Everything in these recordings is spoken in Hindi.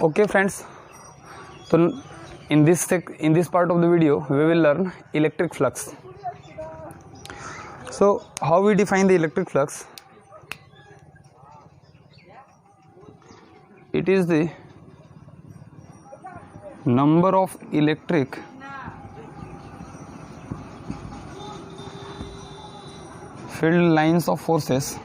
Okay friends, so in this part of the video we will learn electric flux. So how we define the electric flux? It is the number of electric field lines of forces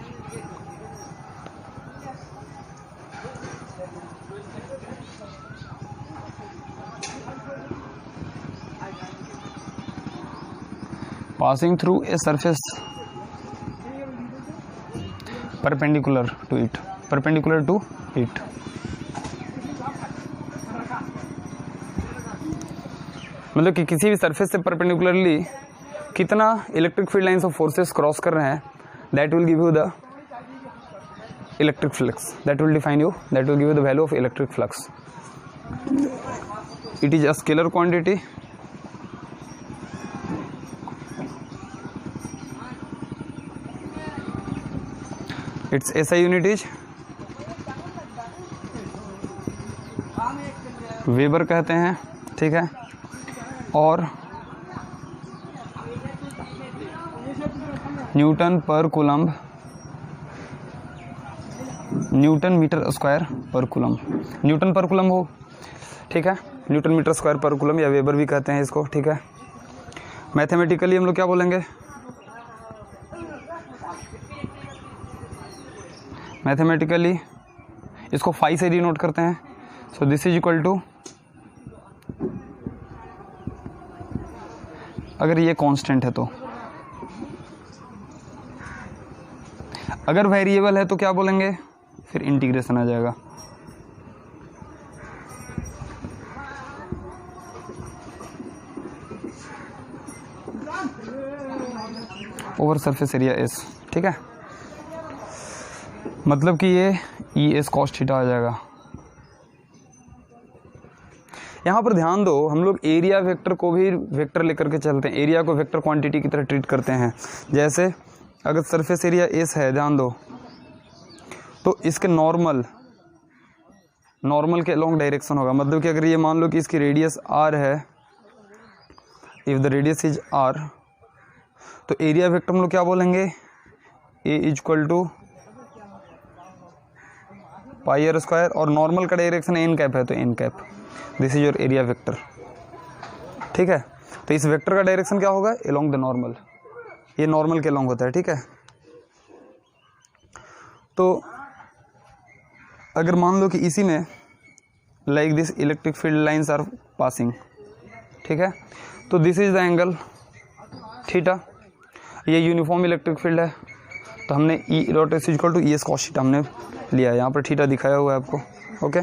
passing through a surface perpendicular to it. मतलब कि किसी भी सरफेस से परपेंडिकुलरली कितना electric field lines of forces cross कर रहे हैं, that will give you the electric flux, that will define you, that will give you the value of electric flux. It is a scalar quantity. It's SI unit is weber कहते हैं, ठीक है. और न्यूटन पर कूलम्ब, न्यूटन मीटर स्क्वायर पर कूलम्ब, न्यूटन पर कूलम्ब हो, ठीक है. न्यूटन मीटर स्क्वायर पर कूलम्ब या वेबर भी कहते हैं इसको, ठीक है. मैथमेटिकली हम लोग क्या बोलेंगे? मैथमेटिकली इसको फाई से डिनोट करते हैं. So this is equal to, अगर ये कांस्टेंट है तो, अगर वेरिएबल है तो क्या बोलेंगे? फिर इंटीग्रेशन आ जाएगा. ओवर सरफेस एरिया एस, ठीक है. मतलब कि ये ES cos थीटा आ जाएगा. यहाँ पर ध्यान दो, हम लोग एरिया वेक्टर को भी वेक्टर लेकर के चलते हैं, एरिया को वेक्टर क्वांटिटी की तरह ट्रीट करते हैं. जैसे अगर सरफेस एरिया S है, ध्यान दो, तो इसके नॉर्मल के लॉन्ग डायरेक्शन होगा. मतलब कि अगर ये मान लो कि इसकी रेडियस R है, if the radius is R, तो एरिया वेक्टर हम लोग क्या बोलेंगे? A equal to pi are square, और नॉर्मल का डायरेक्शन एन कैप है तो n cap. This is your area vector, ठीक है. तो इस वेक्टर का डायरेक्शन क्या होगा? Along the normal. ये नॉर्मल के अलोंग होता है, ठीक है. तो अगर मान लो कि इसी में like this electric field lines are passing, ठीक है, तो this is the angle theta. ये यूनिफॉर्म इलेक्ट्रिक फील्ड है, तो हमने E dot s equal to ES cos theta हमने लिया है. यहाँ पर थीटा दिखाया हुआ है आपको, ओके.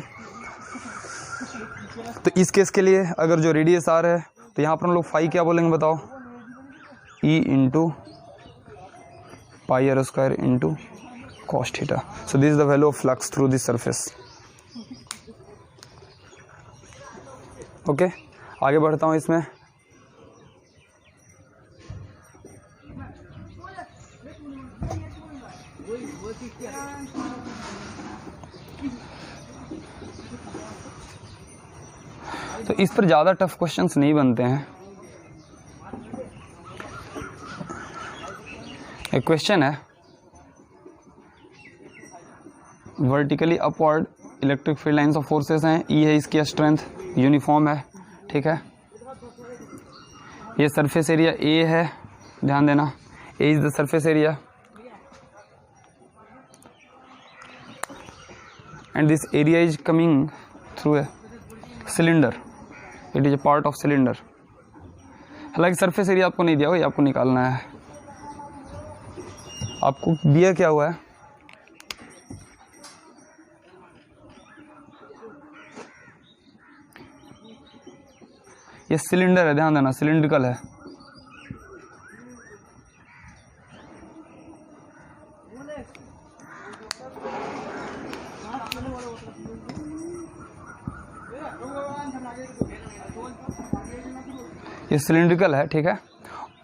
तो इस केस के लिए अगर जो रेडियस R है, तो यहाँ पर हम लोग फाई क्या बोलेंगे बताओ? E into pi are square into cos theta. So this is the value of flux through this surface, okay. आगे बढ़ता हूँ इसमें. तो इस पर ज़्यादा टफ क्वेश्चंस नहीं बनते हैं. एक क्वेश्चन है, vertically upward electric field lines of forces हैं. E है इसकी स्ट्रेंथ, यूनिफॉर्म है, ठीक है. ये सरफेस एरिया A है, ध्यान देना, A is the surface area, and this area is coming through a cylinder. It is a part of cylinder. हालांकि सरफेस एरिया आपको नहीं दिया हुआ, ये आपको निकालना है. आपको दिया क्या हुआ है? ये सिलेंडर है, ध्यान देना, सिलिंड्रिकल है. ये सिलिंड्रिकल है, ठीक है,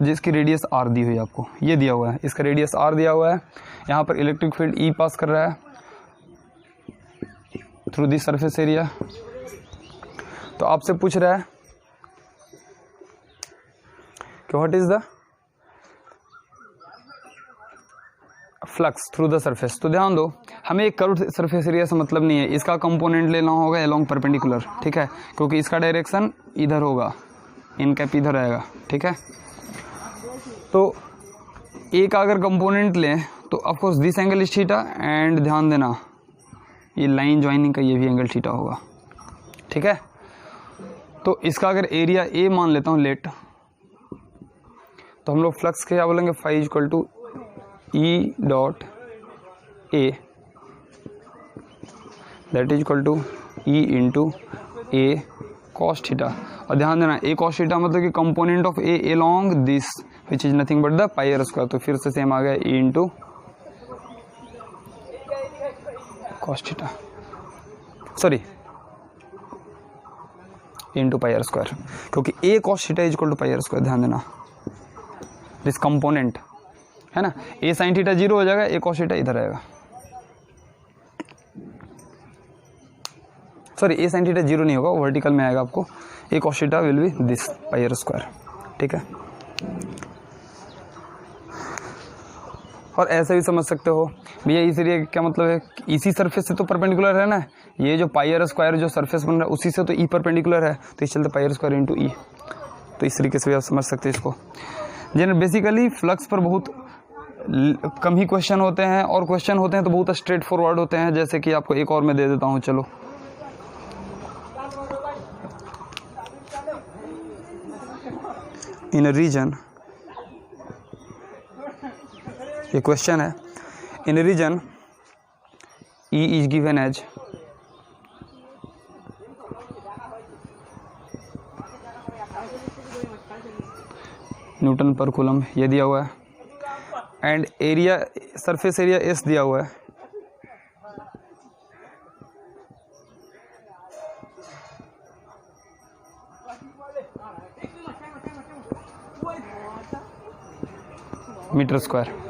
जिसकी रेडियस R दी हुई है आपको, ये दिया हुआ है, इसका रेडियस R दिया हुआ है. यहाँ पर इलेक्ट्रिक फील्ड E पास कर रहा है, थ्रू दिस सरफेस एरिया। तो आपसे पूछ रहा है कि what is the flux through the surface. तो ध्यान दो, हमें एक कर्व्ड सरफेस एरिया से मतलब नहीं है, इसका कंपोनेंट लेना होगा अलोंग परपेंडिकुलर, ठीक है, क्योंकि इसका डायरेक्शन इधर होगा, इन कैप इधर आएगा, ठीक है। तो एक अगर कंपोनेंट लें तो of course this angle is theta, and ध्यान देना ये लाइन ज्वाइनिंग का ये भी एंगल थीटा होगा, ठीक है। तो इसका अगर एरिया ए मान लेता हूँ लेट, तो हम लोग फ्लक्स के क्या बोलेंगे, phi equal to E dot A, that is equal to E into A cos theta. और ध्यान देना ए कॉस थीटा मतलब कि component of A along this which is nothing but the pi are square. तो फिर से सेम आ गया A into cos theta, sorry into pi are square, क्योंकि A cos theta is equal to pi are square. ध्यान देना दिस कंपोनेंट है ना, ए साइन थीटा 0 हो जाएगा, ए कॉस थीटा इधर आएगा, सॉरी ए साइन थीटा 0 नहीं होगा, वर्टिकल में आएगा आपको, A cos theta will be this pi are square, ठीक है। और ऐसे भी समझ सकते हो भैया इस एरिया का क्या मतलब है, इसी सरफेस से तो परपेंडिकुलर है ना, ये जो पाई आर स्क्वायर जो सरफेस बन रहा है उसी से तो ई परपेंडिकुलर है, तो इस चलते पाई आर स्क्वायर इंटू ई। तो इस तरीके से भी आप समझ सकते हैं इसको। जनरल बेसिकली फ्लक्स पर बहुत कम ही क्वेश्चन होते हैं, और क्वेश्चन होते हैं तो बहुत स्ट्रेट फॉरवर्ड होते हैं, जैसे कि आपको एक और मैं दे देता हूँ, चलो। इन अ रीजन, ये क्वेश्चन है, in a region E is given as Newton per coulomb, ये दिया हुआ है, and area surface area S दिया हुआ है, मीटर स्क्वायर।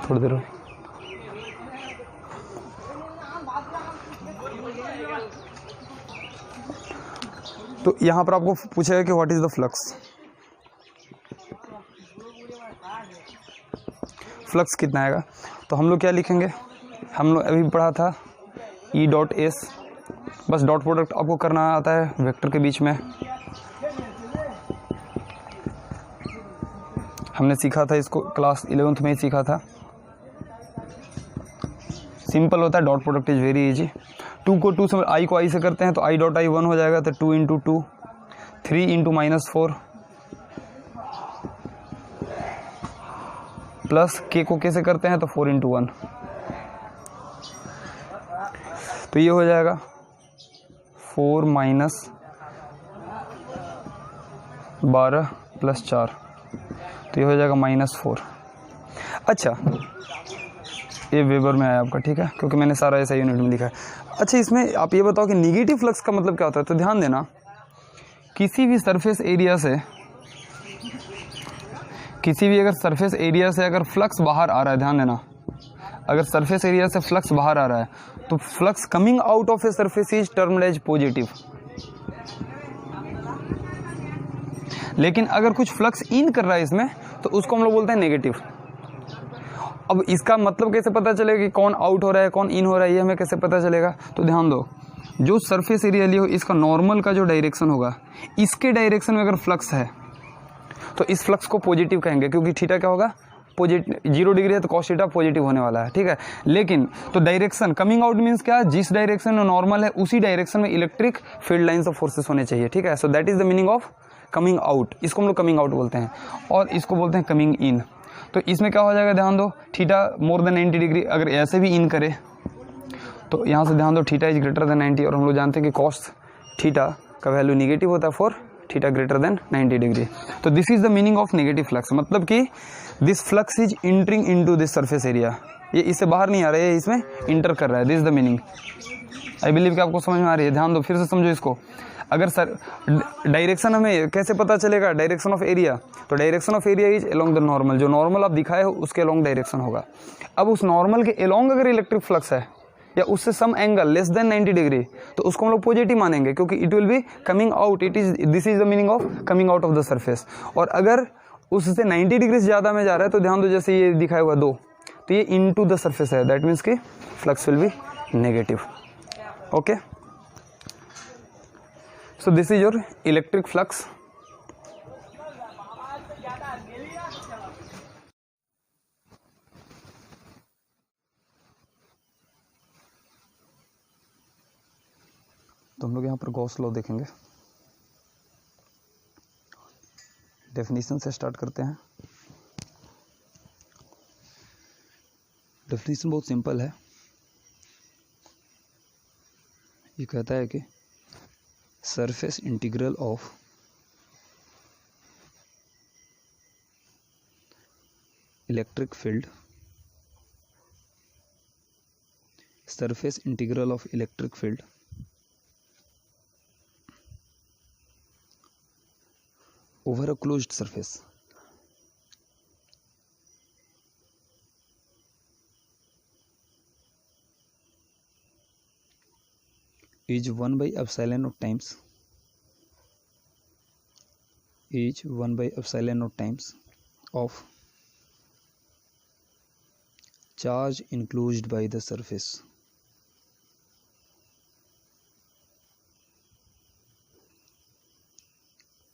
थोड़ी देर तो यहां पर आपको पूछेगा कि what is the flux. Flux कितना आएगा, तो हम लोग क्या लिखेंगे, हम लोग अभी पढ़ा था ई डॉट एस, बस डॉट प्रोडक्ट आपको करना आता है वेक्टर के बीच में, हमने सीखा था इसको क्लास 11th में ही सीखा था। सिंपल होता है, dot product is very easy. 2 को 2 से आई को आई से करते हैं तो आई डॉट आई 1 हो जाएगा, तो 2 इंटू 2, 3 इंटू -4 प्लस के को कैसे करते हैं तो 4 इंटू 1, तो ये हो जाएगा 4 माइनस 12 प्लस 4, तो ये हो जाएगा -4। अच्छा ये वेबर में आया आपका, ठीक है, क्योंकि मैंने सारा ऐसा यूनिट में लिखा है। अच्छा इसमें आप ये बताओ कि निगेटिव फ्लक्स का मतलब क्या होता है। तो ध्यान देना, किसी भी सरफेस एरिया से, किसी भी अगर सरफेस एरिया से अगर फ्लक्स बाहर आ रहा है, ध्यान देना, अगर सरफेस एरिया से फ्लक्स बाहर आ रहा है तो flux coming out of a surface is termed as positive. लेकिन अगर कुछ फ्लक्स इन कर रहा है इसमें तो उसको हम लोग बोलते हैं नेगेटिव। अब इसका मतलब कैसे पता चलेगा कि कौन आउट हो रहा है कौन इन हो रहा है, ये हमें कैसे पता चलेगा। तो ध्यान दो, जो सरफेस एरिया लिया हो इसका नॉर्मल का जो डायरेक्शन होगा, इसके डायरेक्शन में अगर फ्लक्स है तो इस फ्लक्स को पॉजिटिव कहेंगे, क्योंकि थीटा क्या होगा, पॉजिटिव, 0 डिग्री है तो कॉस थीटा पॉजिटिव होने वाला है, ठीक है। लेकिन तो डायरेक्शन कमिंग आउट मीन्स क्या, जिस डायरेक्शन में नॉर्मल है उसी डायरेक्शन में electric field lines of forces होने चाहिए, ठीक है। So that is the meaning of coming out, इसको हम लोग कमिंग आउट बोलते हैं, और इसको बोलते हैं कमिंग इन। तो इसमें क्या हो जाएगा, ध्यान दो, थीटा मोर देन 90 डिग्री, अगर ऐसे भी इन करे तो यहाँ से ध्यान दो थीटा इज ग्रेटर देन 90, और हम लोग जानते हैं कि कॉस थीटा का वैल्यू निगेटिव होता है for theta greater than 90 degree. तो this is the meaning of negative flux, मतलब कि this flux is entering into this surface area, ये इससे बाहर नहीं आ रहा है, ये इसमें इंटर कर रहा है, this is the meaning. I believe कि आपको समझ में आ रही है। ध्यान दो, फिर से समझो इसको। अगर सर डायरेक्शन हमें कैसे पता चलेगा, डायरेक्शन ऑफ एरिया, तो direction of area is along the normal, जो नॉर्मल आप दिखाए हो उसके अलोंग डायरेक्शन होगा। अब उस नॉर्मल के अलोंग अगर इलेक्ट्रिक फ्लक्स है या उससे some angle less than 90 degree, तो उसको हम लोग पॉजिटिव मानेंगे, क्योंकि it will be coming out, this is the meaning of coming out of the surface. और अगर उससे 90 डिग्री से ज़्यादा में जा रहा है तो ध्यान दो, जैसे ये दिखाया हुआ 2, तो ये इनटू द सरफेस है, दैट मीन्स कि flux will be negative. Okay, so this is your electric flux. तो हम लोग यहाँ पर गॉस लॉ देखेंगे। डेफिनेशन से स्टार्ट करते हैं। डेफिनेशन बहुत सिंपल है। ये कहता है कि surface integral of electric field, surface integral of electric field over a closed surface is 1 by epsilon naught times of charge enclosed by the surface.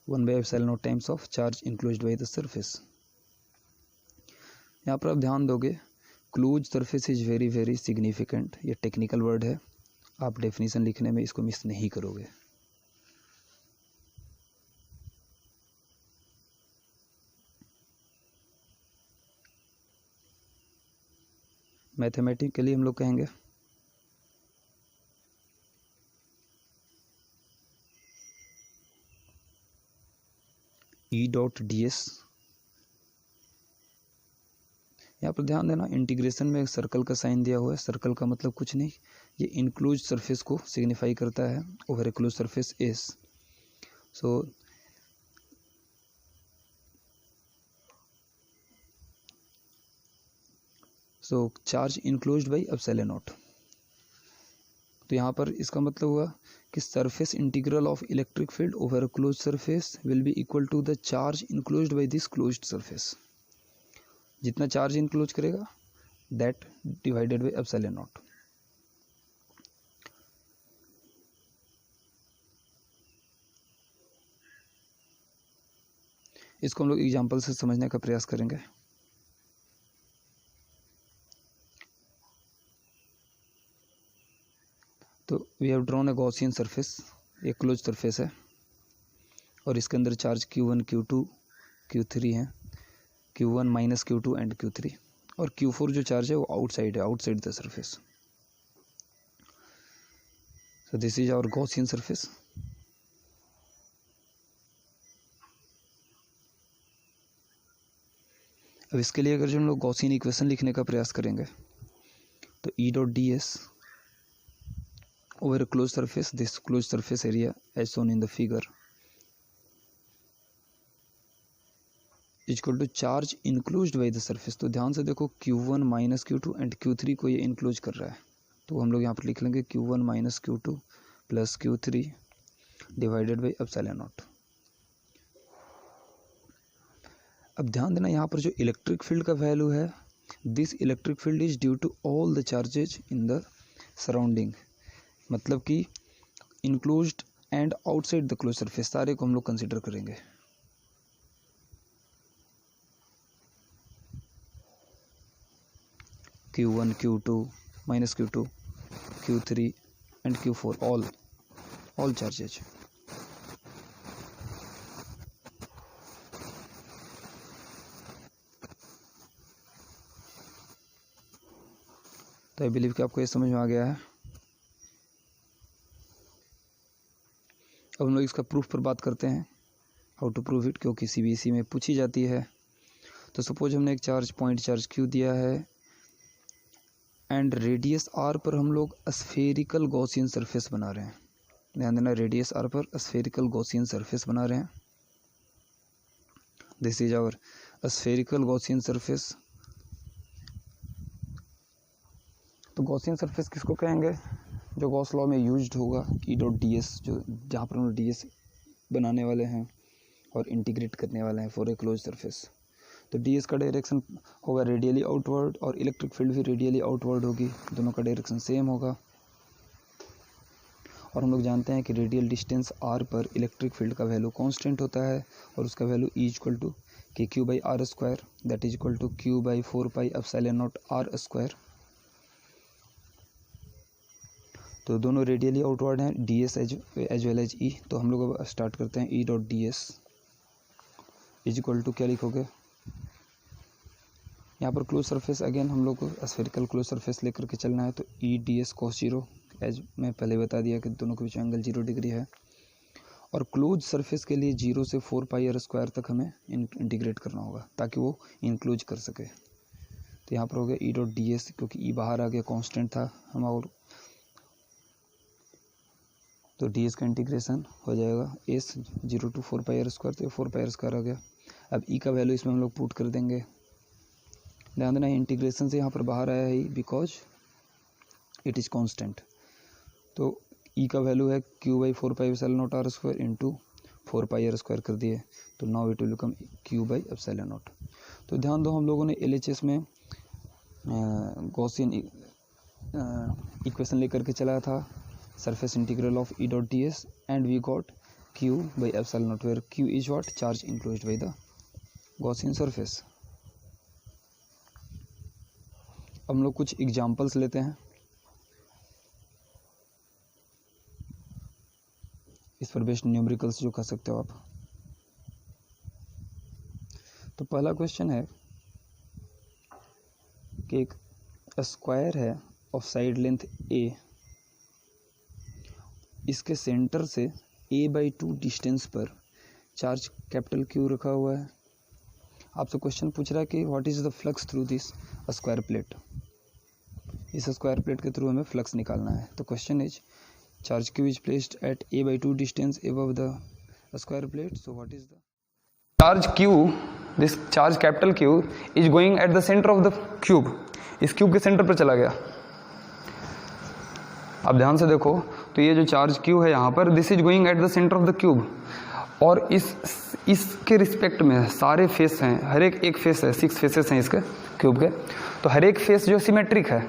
One by epsilon not times of charge enclosed by the surface. यहाँ पर आप ध्यान दोगे, close surface is very very significant. ये टेक्निकल वर्ड है, आप डेफिनेशन लिखने में इसको मिस नहीं करोगे। मैथमेटिकली हम लोग कहेंगे E डॉट डी एस। यहाँ पर ध्यान देना, इंटीग्रेशन में एक सर्कल का साइन दिया हुआ है। सर्कल का मतलब कुछ नहीं, ये इनक्लोज सरफेस को सिग्निफाई करता है। Over a close surface s, so charge enclosed by epsilon naught. तो यहाँ पर इसका मतलब हुआ कि surface integral of electric field over a close surface will be equal to the charge enclosed by this closed surface. जितना चार्ज इनक्लोज करेगा that divided by epsilon naught. इसको हम लोग एग्जांपल से समझने का प्रयास करेंगे। तो we have drawn a Gaussian surface, एक क्लोज सरफेस है और इसके अंदर चार्ज Q1, Q2, Q3 हैं, Q1 minus Q2 and Q3, और Q4 जो चार्ज है वो आउटसाइड है, outside the surface. So this is our Gaussian surface. अब इसके लिए अगर जो हम लोग गॉसियन इक्वेशन लिखने का प्रयास करेंगे तो E dot D S over a closed surface, this closed surface area as shown in the figure is equal to charge enclosed by the surface। तो ध्यान से देखो, Q1 minus Q2 and Q3 को ये इनक्लोज कर रहा है, तो हम लोग यहाँ पर लिख लेंगे Q1 minus Q2 plus Q3 divided by epsilon naught. अब ध्यान देना, यहाँ पर जो इलेक्ट्रिक फील्ड का वैल्यू है, this electric field is due to all the charges in the surrounding, मतलब कि enclosed and outside the close surface, सारे को हम लोग कंसिडर करेंगे। Q1, Q2 minus Q2, Q3 and Q4 all charges. तो आई बिलीव कि आपको ये समझ में आ गया है। अब हम लोग इसका प्रूफ पर बात करते हैं, हाउ टू प्रूव इट, क्योंकि CBSE में पूछी जाती है। तो सपोज हमने एक पॉइंट चार्ज Q दिया है एंड रेडियस R पर हम लोग स्फेरिकल गॉसियन सरफेस बना रहे हैं। ध्यान देना, रेडियस आर पर स्फेरिकल गॉसियन सरफेस बना रहे हैं। This is our spherical Gaussian surface. तो गॉसियन सरफेस किसको कहेंगे? जो गॉस लॉ में यूज्ड होगा, ई डॉट डी एस, जो जहाँ पर हम डी एस बनाने वाले हैं और इंटीग्रेट करने वाले हैं फॉर ए क्लोज सरफेस। तो डी एस का डायरेक्शन होगा रेडियली आउटवर्ड और इलेक्ट्रिक फील्ड भी रेडियली आउटवर्ड होगी, दोनों का डायरेक्शन सेम होगा। और हम लोग जानते हैं कि रेडियल डिस्टेंस आर पर इलेक्ट्रिक फील्ड का वैल्यू कांस्टेंट होता है और उसका value E equal to K Q by R square, that is equal to Q by 4 pi epsilon naught are square. तो दोनों रेडियली आउटवर्ड हैं, D S as well as E. तो हम लोग अब स्टार्ट करते हैं। E dot D S is equal to क्या लिखोगे? यहाँ पर क्लोज सरफेस, अगेन हम लोग को स्फेरिकल क्लोज सरफेस लेकर के चलना है। तो E d s cos zero, as मैं पहले बता दिया कि दोनों के बीच एंगल 0 डिग्री है। और क्लोज सरफेस के लिए 0 से 4 पाई आर स्क्वायर तक हमें इंटीग्रेट करना होगा ताकि वो इंक्लूज कर सके। तो यहाँ पर हो गया ई डॉट डी एस, क्योंकि ई बाहर आ गया, कांस्टेंट था हम, और तो डी एस का इंटीग्रेशन हो जाएगा s 0 to 4 pi are square, तो 4 पाई आर स्क्वायर आ गया। अब ई का वैल्यू इसमें हम लोग पुट कर देंगे। ध्यान देना, इंटीग्रेशन से यहाँ पर बाहर आया है बिकॉज इट इज़ कांस्टेंट। तो ई का वैल्यू है q by 4 pi epsilon naught are square into 4 pi are square कर दिए, तो now it will become q by epsilon naught. तो ध्यान दो, हम लोगों ने एलएचएस में गॉसियन इक्वेशन लेकर के चलाया था, surface integral of E dot ds, and we got Q by epsilon naught, where Q is what? Charge enclosed by the Gaussian surface. हम लोग कुछ एग्जाम्पल्स लेते हैं, इस पर बेस्ड न्यूमेरिकल्स जो कर सकते हो आप। तो पहला क्वेश्चन है कि एक स्क्वायर है ऑफ साइड लेंथ a, इसके सेंटर से a/2 डिस्टेंस पर चार्ज कैपिटल Q रखा हुआ है। आपसे क्वेश्चन पूछ रहा है कि what is the flux through this square plate. इस स्क्वायर प्लेट के थ्रू हमें फ्लक्स निकालना है। तो question is charge Q is placed at a/2 distance above the square plate, so what is the charge Q, this charge capital Q is going at the centre of the cube. इस क्यूब के सेंटर पर चला गया। अब ध्यान से देखो, तो ये जो चार्ज Q है यहाँ पर, this is going at the centre of the cube, और इसके रिस्पेक्ट में सारे फेस हैं, हर एक फेस है, 6 फेसेस हैं इसके क्यूब के, तो हर एक फेस जो सिमेट्रिक है,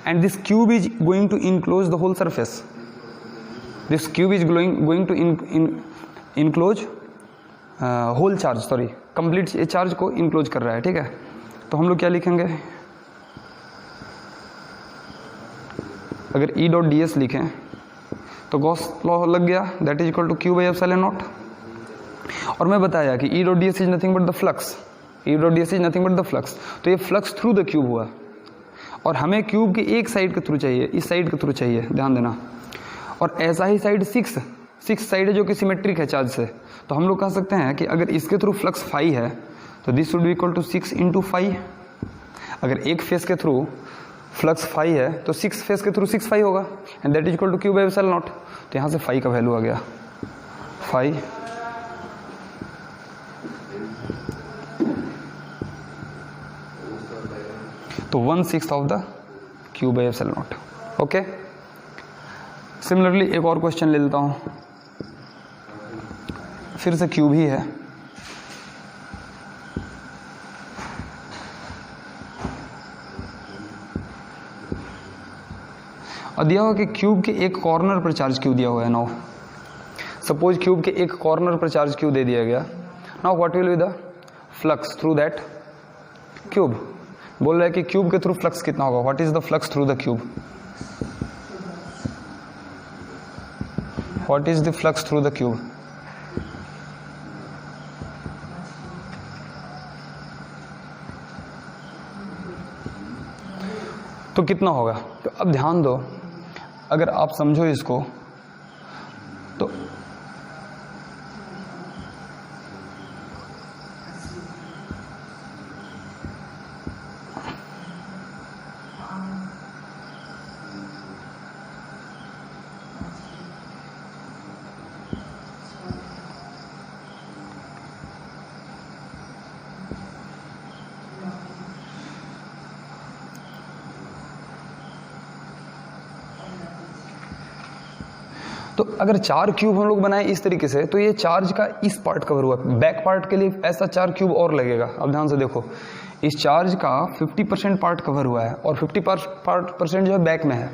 and this cube is going to enclose the whole surface. This cube is going to enclose whole charge, sorry complete charge को इनक्लोज कर रहा है, ठीक है। तो हम लोग क्या लिखेंगे? अगर ई डॉट डी एस लिखें तो गॉस लॉ लग गया, that is equal to Q by epsilon naught. और मैं बताया कि E dot D S is nothing but the flux, E dot D S is nothing but the flux. तो ये फ्लक्स थ्रू द क्यूब हुआ, और हमें क्यूब के एक साइड के थ्रू चाहिए, इस साइड के थ्रू चाहिए, ध्यान देना। और ऐसा ही साइड 6 साइड है जो कि सिमेट्रिक है चार्ज से। तो हम लोग कह सकते हैं कि अगर इसके थ्रू फ्लक्स फाई है तो this should be equal to 6 into phi. अगर एक फेस के थ्रू फ्लक्स फाई है तो 6 फेस के थ्रू 6 फाई होगा, and that is equal to Q by epsilon naught. तो यहाँ से फाई का वैल्यू आ गया फाई, तो 1/6 of the Q by epsilon naught. Okay, similarly एक और क्वेश्चन ले लेता हूँ, फिर से क्यूब ही है। और दिया हुआ कि क्यूब के एक कॉर्नर पर चार्ज क्यू दिया हुआ है। नाउ सपोज क्यूब के एक कॉर्नर पर चार्ज क्यू दे दिया गया। Now what will be the flux through that cube. बोल रहा है कि क्यूब के थ्रू फ्लक्स कितना होगा, what is the flux through the cube, what is the flux through the cube. तो कितना होगा? तो अब ध्यान दो, अगर आप समझो इसको तो तो अगर 4 क्यूब हम लोग बनाए इस तरीके से, तो ये चार्ज का इस पार्ट कवर हुआ, बैक पार्ट के लिए ऐसा 4 क्यूब और लगेगा। अब ध्यान से देखो, इस चार्ज का 50% पार्ट कवर हुआ है और 50% जो है बैक में है,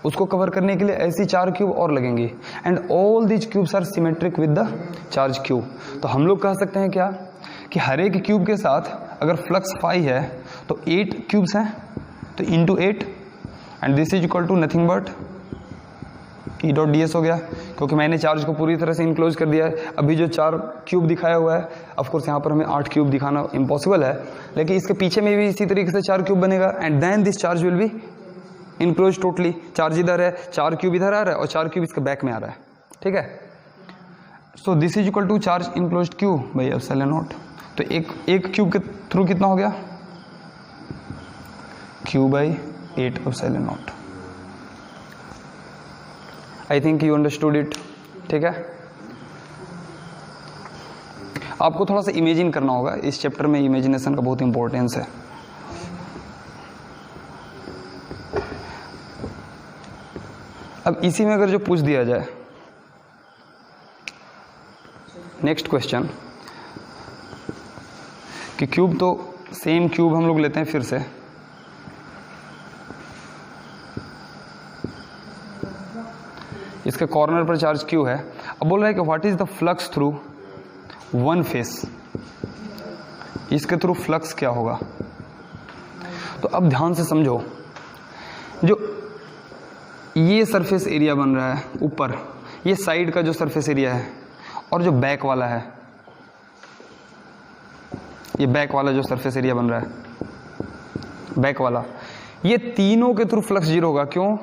उसको कवर करने के लिए ऐसी 4 क्यूब और लगेंगी। And all these cubes are symmetric with the charge cube. तो हम लोग कह सकते हैं क्या कि हर एक क्यूब के साथ अगर फ्लक्स फाई है तो 8 क्यूब्स हैं, तो into 8 and this is equal to nothing but E.ds हो गया, क्योंकि मैंने चार्ज को पूरी तरह से इनक्लोज कर दिया है। अभी जो 4 क्यूब दिखाया हुआ है, ऑफकोर्स यहाँ पर हमें 8 क्यूब दिखाना इम्पॉसिबल है, लेकिन इसके पीछे में भी इसी तरीके से 4 क्यूब बनेगा and then this charge will be enclose totally. Charge इधर है, 4 क्यूब इधर आ रहा है और 4 क्यूब इसके बैक में आ रहा है, ठीक है। So this is equal to charge enclose cube by epsilon naught. तो एक क्यूब के थ्रू कितना हो गया, Q by 8 epsilon naught. I think you understood it, ठीक है। आपको थोड़ा सा इमेजिन करना होगा, इस चैप्टर में इमेजिनेशन का बहुत इंपॉर्टेंस है। अब इसी में अगर जो पूछ दिया जाए नेक्स्ट क्वेश्चन कि क्यूब, तो सेम क्यूब हम लोग लेते हैं फिर से, इसके कॉर्नर पर चार्ज क्यू है। अब बोल रहा है कि what is the flux through one face, इसके थ्रू फ्लक्स क्या होगा। तो अब ध्यान से समझो, जो ये सरफेस एरिया बन रहा है ऊपर, ये साइड का जो सरफेस एरिया है, और जो बैक वाला है, ये बैक वाला जो सरफेस एरिया बन रहा है, बैक वाला, ये तीनों के थ्रू फ्लक्स जीरो होगा। क्यों?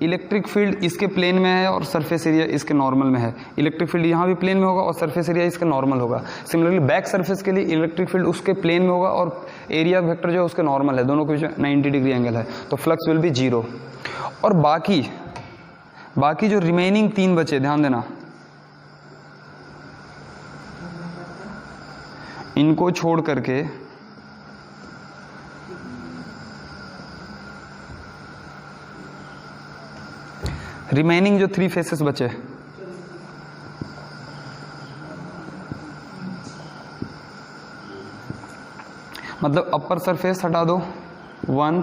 इलेक्ट्रिक फील्ड इसके प्लेन में है और सरफेस एरिया इसके नॉर्मल में है। इलेक्ट्रिक फील्ड यहाँ भी प्लेन में होगा और सरफेस एरिया इसका नॉर्मल होगा। सिमिलरली बैक सरफेस के लिए इलेक्ट्रिक फील्ड उसके प्लेन में होगा और एरिया वेक्टर जो है उसके नॉर्मल है, दोनों के बीच 90 डिग्री एंगल है, तो फ्लक्स विल बी जीरो। और बाकी जो रिमेनिंग 3 बचे, ध्यान देना, इनको छोड़ करके रिमेनिंग जो 3 फेसेस बचे, मतलब अपर सरफेस हटा दो 1,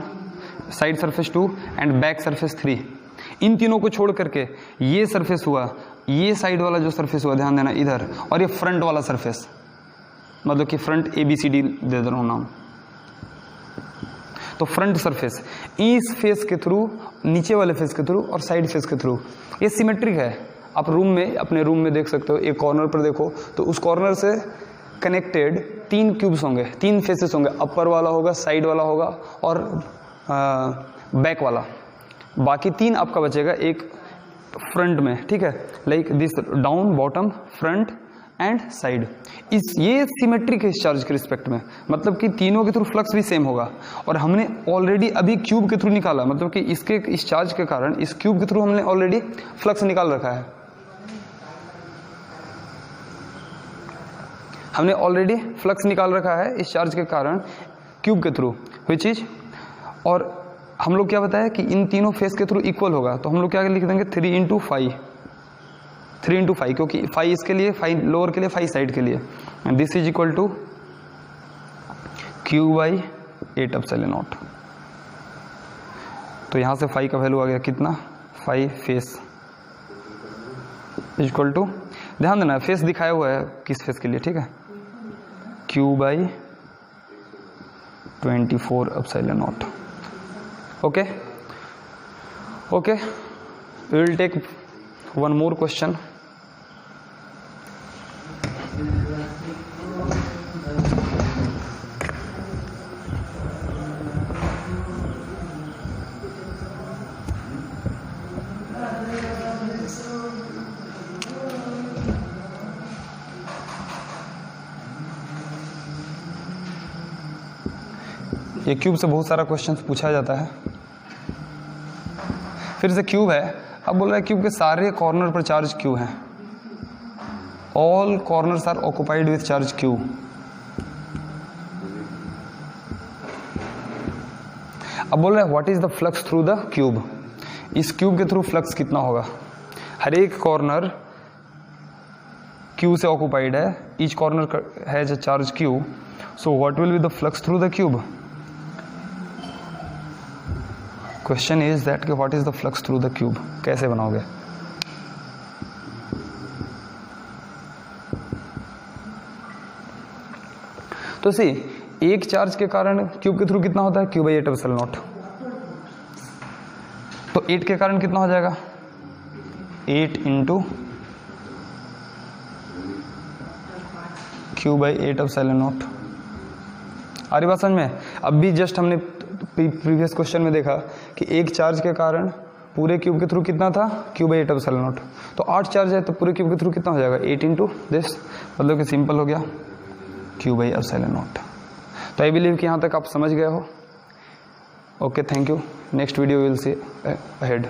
side surface 2 and back surface 3, इन तीनों को छोड़ करके ये सरफेस हुआ, ये साइड वाला जो सरफेस हुआ, ध्यान देना इधर, और ये फ्रंट वाला सरफेस, मतलब कि फ्रंट ABCD दे दे रहा हूं नाम। तो फ्रंट सरफेस इस फेस के थ्रू, नीचे वाले फेस के थ्रू और साइड फेस के थ्रू, ये सिमेट्रिक है। आप रूम में, अपने रूम में देख सकते हो, एक कॉर्नर पर देखो तो उस कॉर्नर से कनेक्टेड 3 क्यूब्स होंगे, 3 फेसेस होंगे, अपर वाला होगा, साइड वाला होगा और बैक वाला। बाकी 3 आपका बचेगा एक फ्रंट में, ठीक है, like this down, bottom, front end side. ये सिमेट्रिक है इस चार्ज के रिस्पेक्ट में, मतलब कि तीनों के थ्रू फ्लक्स भी सेम होगा। और हमने ऑलरेडी अभी क्यूब के थ्रू निकाला, मतलब कि इसके इस चार्ज के कारण इस क्यूब के थ्रू हमने ऑलरेडी फ्लक्स निकाल रखा है, हमने ऑलरेडी फ्लक्स निकाल रखा है इस चार्ज के कारण क्यूब के थ्रू, विच इज, और हम लोग क्या बताया कि इन तीनों फेस के थ्रू इक्वल होगा, तो हम लोग क्या लिख देंगे 3 इंटू 5, क्योंकि 5 इसके लिए, 5 लोअर के लिए, 5 साइड के लिए, and this is equal to Q by 8 epsilon naught. तो यहां से 5 का वैल्यू आ गया कितना, 5 फेस इक्वल टू, ध्यान देना फेस दिखाया हुआ है किस फेस के लिए, ठीक है, Q by 24 epsilon naught. Okay, we will take one more question. ये क्यूब से बहुत सारा क्वेश्चन पूछा जाता है। फिर से क्यूब है, अब बोल रहा है क्यूब के सारे कॉर्नर पर चार्ज क्यू है, all corners are occupied with charge Q. अब बोल रहा है what is the flux through the cube, इस क्यूब के थ्रू फ्लक्स कितना होगा। हर एक कॉर्नर क्यू से ऑक्यूपाइड है, each corner has a charge Q, so what will be the flux through the cube? Question is that कि what is the flux through the cube, कैसे बनाओगे? तो सी, एक चार्ज के कारण क्यूब के थ्रू कितना होता है? Q by 8/0। तो 8 के कारण कितना हो जाएगा? 8 इंटू क्यू बाई 8/0। आ रही बात समझ में? अब भी जस्ट हमने प्रीवियस क्वेश्चन में देखा कि एक चार्ज के कारण पूरे क्यूब के थ्रू कितना था? Q by 8/0। तो 8 चार्ज है तो पूरे क्यूब के थ्रू कितना हो जाएगा? 8 इंटू दिस, मतलब कि सिंपल हो गया क्यू बाई 0। तो आई बिलीव कि यहाँ तक आप समझ गए हो। Okay, thank you. Next video will see ahead.